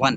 1।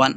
1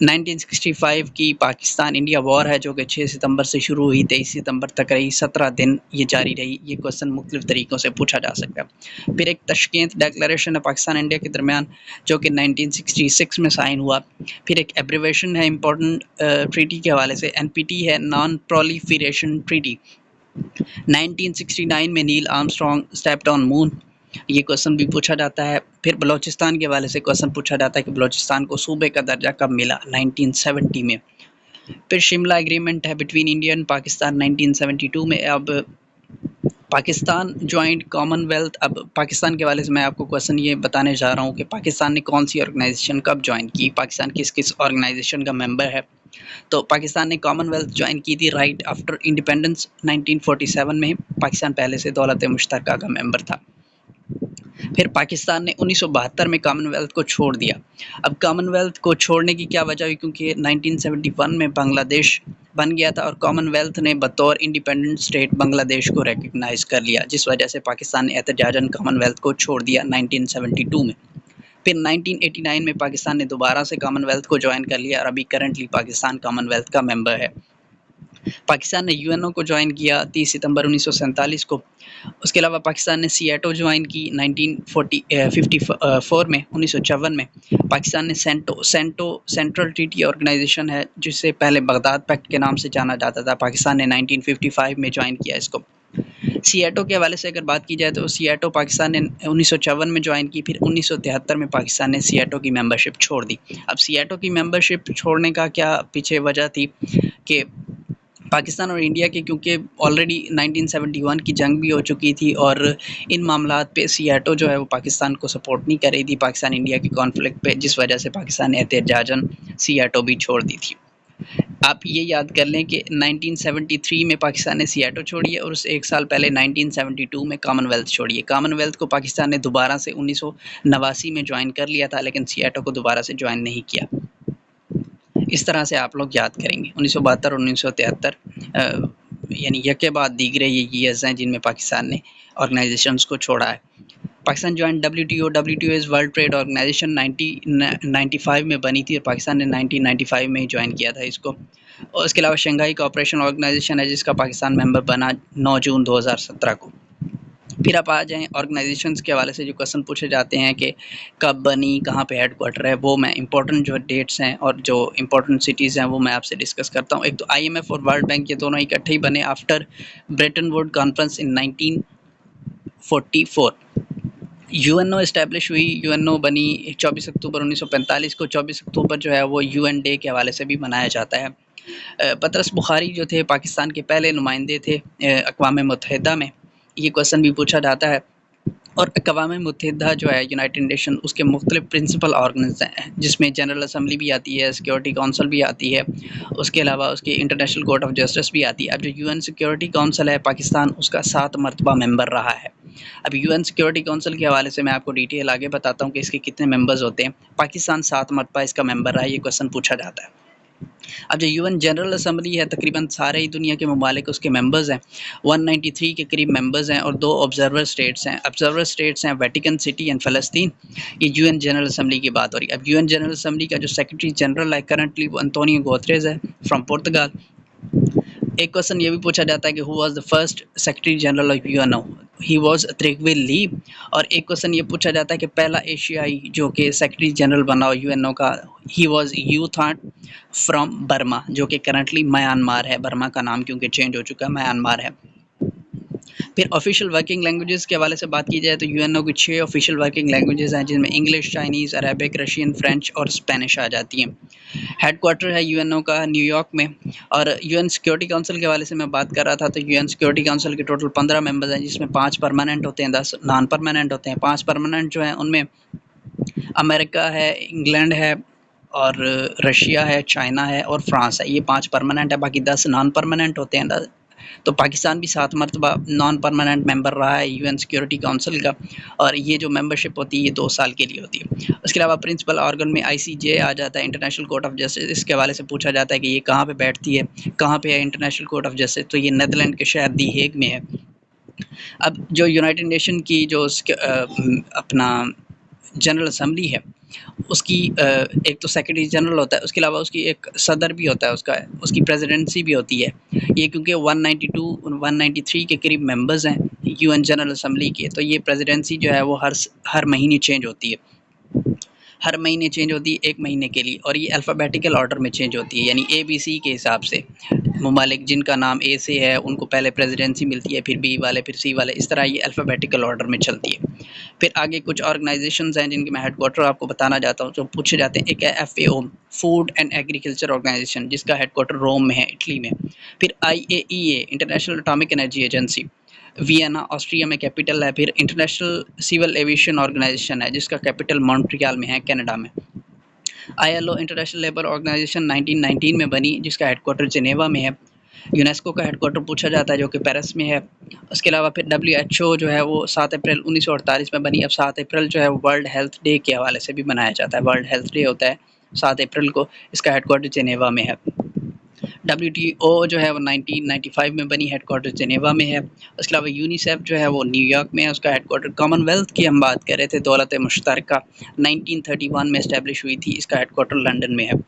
1965 کی پاکستان انڈیا وار ہے جو کہ 6 ستمبر سے شروع ہوئی 23 ستمبر تک رہی، 17 دن یہ جاری رہی۔ یہ کویشچن مختلف طریقوں سے پوچھا جا سکتا ہے۔ پھر ایک تشکیند ڈیکلیریشن ہے پاکستان انڈیا کے درمیان جو کہ 1966 میں سائن ہوا۔ پھر ایک ایبریویشن ہے امپورٹنٹ ٹریٹی کے حوالے سے، NPT ہے، نان پرولیفریشن ٹریٹی۔ 1969 میں نیل آرمسٹرانگ اسٹیپڈ آن مون، یہ کویشچن بھی پوچھا جاتا ہے۔ پھر بلوچستان کے حوالے سے کویشچن پوچھا جاتا ہے کہ بلوچستان کو صوبے کا درجہ کب ملا، 1970 میں۔ پھر شملہ ایگریمنٹ ہے بٹوین انڈیا اینڈ پاکستان 1972 میں۔ اب پاکستان جوائنٹ کامن ویلتھ، اب پاکستان کے حوالے سے میں آپ کو کویشچن یہ بتانے جا رہا ہوں کہ پاکستان نے کون سی آرگنائزیشن کب جوائن کی، پاکستان کس کس آرگنائزیشن کا ممبر ہے۔ تو پاکستان نے کامن ویلتھ جوائن کی تھی رائٹ آفٹر انڈیپینڈنس 1947 میں، پاکستان پہلے سے دولت مشترکہ کا ممبر تھا۔ پھر پاکستان نے 1972 میں کامن ویلتھ کو چھوڑ دیا۔ اب کامن ویلتھ کو چھوڑنے کی کیا وجہ ہوئی، کیونکہ 1971 میں بنگلہ دیش بن گیا تھا اور کامن ویلتھ نے بطور انڈیپینڈنٹ اسٹیٹ بنگلہ دیش کو ریکگنائز کر لیا، جس وجہ سے پاکستان نے احتجاجاً کامن ویلتھ کو چھوڑ دیا 1972 میں۔ پھر 1989 میں پاکستان نے دوبارہ سے کامن ویلتھ کو جوائن کر لیا اور ابھی کرنٹلی پاکستان کامن ویلتھ کا ممبر ہے۔ پاکستان نے UN کو جوائن کیا 30 ستمبر 1947 کو۔ اس کے علاوہ پاکستان نے سیاٹو جوائن کی 1954 میں، 1954 میں۔ پاکستان نے سینٹرل ٹریٹی آرگنائزیشن ہے جسے پہلے بغداد پیکٹ کے نام سے جانا جاتا تھا، پاکستان نے 1955 میں جوائن کیا اس کو۔ سیاٹو کے حوالے سے اگر بات کی جائے تو سیاٹو پاکستان نے 1954 میں جوائن کی، پھر 1973 میں پاکستان نے سیاٹو کی ممبرشپ چھوڑ دی۔ اب سیاٹو کی ممبرشپ چھوڑنے کا کیا پیچھے وجہ تھی کہ پاکستان اور انڈیا کے کیونکہ آلریڈی 1971 کی جنگ بھی ہو چکی تھی اور ان معاملات پہ سیاٹو جو ہے وہ پاکستان کو سپورٹ نہیں کر رہی تھی پاکستان انڈیا کے کانفلکٹ پہ، جس وجہ سے پاکستان نے احتجاجاً سیاٹو بھی چھوڑ دی تھی۔ آپ یہ یاد کر لیں کہ 1973 میں پاکستان نے سیاٹو چھوڑی ہے اور اس ایک سال پہلے 1972 میں کامن ویلتھ چھوڑی ہے۔ کامن ویلتھ کو پاکستان نے دوبارہ سے 1989 میں جوائن کر لیا تھا لیکن سیاٹو کو دوبارہ سے جوائن نہیں کیا۔ اس طرح سے آپ لوگ یاد کریں گے 1972 اور 1973 یعنی یکے بعد دیگرے یہ ایئرز ہیں جن میں پاکستان نے آرگنائزیشنز کو چھوڑا ہے۔ Pakistan join WTO is World Trade Organization 1995 میں بنی تھی اور پاکستان نے 1995 میں ہی جوائن کیا تھا اس کو۔ اور اس کے علاوہ شنگھائی کوآپریشن آرگنائزیشن ہے جس کا پاکستان ممبر بنا 9 جون 2017 کو۔ پھر آپ آ جائیں آرگنائزیشنز کے حوالے سے جو کویشچن پوچھے جاتے ہیں کہ کب بنی، کہاں پہ ہیڈ کوارٹر ہے، وہ میں امپورٹنٹ جو ڈیٹس ہیں اور جو امپورٹنٹ سٹیز ہیں وہ میں آپ سے ڈسکس کرتا ہوں۔ ایک تو IMF اور ورلڈ بینک یہ دونوں اکٹھے ہی بنے after Britain would conference in 1944۔ UNO establish ہوئی، UNO بنی 24 اکتوبر 1945 کو۔ 24 اکتوبر جو ہے وہ UN ڈے کے حوالے سے بھی منایا جاتا ہے۔ پطرس بخاری جو تھے پاکستان کے پہلے نمائندے تھے اقوام متحدہ میں، یہ کویشچن بھی پوچھا جاتا ہے۔ اور اقوام متحدہ جو ہے یونائٹڈ نیشن، اس کے مختلف پرنسپل آرگنز ہیں جس میں جنرل اسمبلی بھی آتی ہے، سیکورٹی کونسل بھی آتی ہے، اس کے علاوہ اس کی انٹرنیشنل کورٹ آف جسٹس بھی آتی ہے۔ اب جو UN سیکورٹی کونسل ہے پاکستان اس کا 7 مرتبہ ممبر رہا ہے۔ اب UN سیکورٹی کونسل کے حوالے سے میں آپ کو ڈیٹیل آگے بتاتا ہوں کہ اس کے کتنے ممبرز ہوتے ہیں۔ پاکستان 7 مرتبہ اس کا ممبر رہا ہے، یہ کویشچن پوچھا جاتا ہے۔ اب جو UN جنرل اسمبلی ہے تقریباً سارے ہی دنیا کے ممالک اس کے ممبرز ہیں، 193 کے قریب ممبرز ہیں اور 2 آبزرور اسٹیٹس ہیں۔ آبزرور اسٹیٹس ہیں ویٹیکن سٹی اینڈ فلسطین۔ یہ UN جنرل اسمبلی کی بات ہو رہی ہے۔ اب UN جنرل اسمبلی کا جو سیکرٹری جنرل ہے کرنٹلی وہ انطونیو گوتریز ہے فرام پرتگال۔ ایک کویشچن یہ بھی پوچھا جاتا ہے کہ who was the first secretary general of UNO، he was Trygve Lie. اور ایک کویشچن یہ پوچھا جاتا ہے کہ پہلا ایشیائی جو کہ سیکرٹری جنرل بنا ہو UNO کا، he was U Thant from Burma, جو کہ کرنٹلی میانمار ہے۔ برما کا نام کیونکہ چینج ہو چکا ہے، میانمار ہے۔ پھر آفیشیل ورکنگ لینگویجز کے حوالے سے بات کی جائے تو UNO کی 6 آفیشیل ورکنگ لینگویجز ہیں جن میں English, Chinese, Arabic, Russian, French اور اسپینش آ جاتی ہیں۔ ہیڈ کوارٹر ہے UNO کا نیو یارک میں۔ اور UN سیکورٹی کونسل کے حوالے سے میں بات کر رہا تھا تو UN سیکورٹی کونسل کے ٹوٹل 15 ممبرز ہیں جس میں 5 پرماننٹ ہوتے ہیں، 10 نان پرماننٹ ہوتے ہیں۔ 5 پرماننٹ جو ہیں ان میں امریکہ ہے، انگلینڈ ہے اور رشیا ہے، چائنا ہے اور فرانس ہے، یہ 5 پرماننٹ ہے، باقی 10 نان پرماننٹ ہوتے ہیں۔ تو پاکستان بھی 7 مرتبہ نان پرماننٹ ممبر رہا ہے UN سیکورٹی کونسل کا، اور یہ جو ممبرشپ ہوتی ہے یہ 2 سال کے لیے ہوتی ہے۔ اس کے علاوہ پرنسپل آرگن میں ICJ آ جاتا ہے، انٹرنیشنل کورٹ آف جسٹس۔ اس کے حوالے سے پوچھا جاتا ہے کہ یہ کہاں پہ بیٹھتی ہے، کہاں پہ ہے انٹرنیشنل کورٹ آف جسٹس، تو یہ نیدرلینڈ کے شہر دی ہیگ میں ہے۔ اب جو یونائٹڈ نیشن کی جو اپنا جنرل اسمبلی ہے اس کی ایک تو سیکرٹری جنرل ہوتا ہے، اس کے علاوہ اس کی ایک صدر بھی ہوتا ہے، اس کی پریزیڈنسی بھی ہوتی ہے۔ یہ کیونکہ 192 193 کے قریب ممبرز ہیں یو این جنرل اسمبلی کے، تو یہ پریزیڈنسی جو ہے وہ ہر مہینے چینج ہوتی ہے، ہر مہینے چینج ہوتی ہے 1 مہینے کے لیے، اور یہ الفابیٹیکل آرڈر میں چینج ہوتی ہے، یعنی اے بی سی کے حساب سے۔ ممالک جن کا نام اے سے ہے ان کو پہلے پریزیڈنسی ملتی ہے، پھر بی والے، پھر سی والے، اس طرح یہ الفابیٹیکل آرڈر میں چلتی ہے۔ پھر آگے کچھ آرگنائزیشنز ہیں جن کے میں ہیڈ کوارٹر آپ کو بتانا چاہتا ہوں، جو پوچھے جاتے ہیں۔ ایک ہے F A O, food and agriculture organization, جس کا ہیڈ کوارٹر روم میں ہے، اٹلی میں۔ پھر آئی اے ای اے، انٹرنیشنل اٹامک انرجی ایجنسی، وینا آسٹریا میں کیپٹل ہے۔ پھر انٹرنیشنل سول ایویشن آرگنائزیشن ہے جس کا کیپٹل مونٹریال میں ہے، کینیڈا میں۔ I L O, International Labour Organization 1919 میں بنی، جس کا ہیڈ کوارٹر جنیوا میں ہے۔ یونیسکو کا ہیڈ کوارٹر پوچھا جاتا ہے جو کہ پیرس میں ہے۔ اس کے علاوہ پھر ڈبلیو ایچ او جو ہے وہ 7 اپریل 1948 میں بنی۔ اب 7 اپریل جو ہے وہ ورلڈ ہیلتھ ڈے کے حوالے سے بھی منایا جاتا ہے، ورلڈ ہیلتھ ڈے ہوتا ہے 7 اپریل کو، اس کا ہیڈ کوارٹر جنیوا میں ہے۔ ڈبلیو ٹی او جو ہے وہ 1995 میں بنی، ہیڈ کوارٹر جنیوا میں ہے۔ اس کے علاوہ یونیسیف جو ہے وہ نیو یارک میں ہے، اس کا ہیڈ کوارٹر۔ کامن ویلتھ کی ہم بات کر رہے تھے، دولت مشترکہ 1931 میں اسٹیبلش ہوئی تھی، اس کا ہیڈ کوارٹر لنڈن میں ہے۔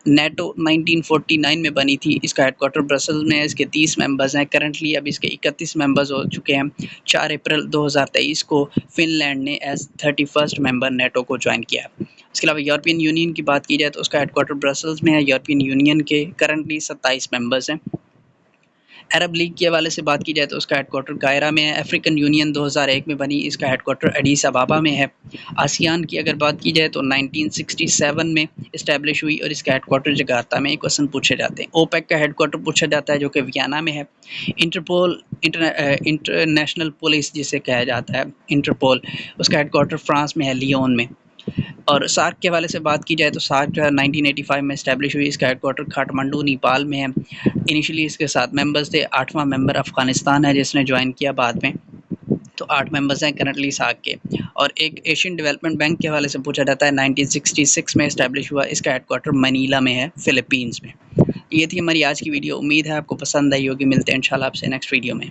نیٹو 1949 میں بنی تھی، اس کا ہیڈ کوارٹر برسلز میں ہے، اس کے 30 ممبرز ہیں، کرنٹلی اب اس کے 31 ممبرز ہو چکے ہیں۔ 4 اپریل 2023 کو فن لینڈ نے ایز 31 ممبر نیٹو کو جوائن کیا ہے۔ اس کے علاوہ یورپین یونین کی بات کی جائے تو اس کا ہیڈ کوارٹر برسلز میں ہے، یورپین یونین کے کرنٹلی 27 ممبرز ہیں۔ عرب لیگ کے حوالے سے بات کی جائے تو اس کا ہیڈ کوارٹر قاہرہ میں ہے۔ افریقن یونین 2001 میں بنی، اس کا ہیڈ کوارٹر ایڈیس ابابا میں ہے۔ آسیان کی اگر بات کی جائے تو 1967 میں اسٹیبلش ہوئی اور اس کا ہیڈ کوارٹر جکارتا میں۔ کوسچن پوچھے جاتے ہیں، اوپیک کا ہیڈ کوارٹر پوچھا جاتا ہے جو کہ ویانا میں ہے۔ انٹرپول، انٹرنیشنل پولیس جسے کہا جاتا ہے انٹرپول، اس کا ہیڈ کوارٹر فرانس میں ہے، لیون میں۔ اور سارک کے حوالے سے بات کی جائے تو سارک جو ہے 1985 میں اسٹیبلش ہوئی، اس کا ہیڈ کوارٹر کھاٹمنڈو نیپال میں ہے۔ انیشلی اس کے 7 ممبرز تھے، 8واں ممبر افغانستان ہے جس نے جوائن کیا بعد میں، تو 8 ممبرز ہیں کرنٹلی سارک کے۔ اور ایک ایشین ڈیولپمنٹ بینک کے حوالے سے پوچھا جاتا ہے، 1966 میں اسٹیبلش ہوا، اس کا ہیڈ کوارٹر منیلا میں ہے، فلپینز میں۔ یہ تھی ہماری آج کی ویڈیو، امید ہے آپ کو پسند آئی ہوگی، ملتے ہیں انشاءاللہ آپ سے نیکسٹ ویڈیو میں۔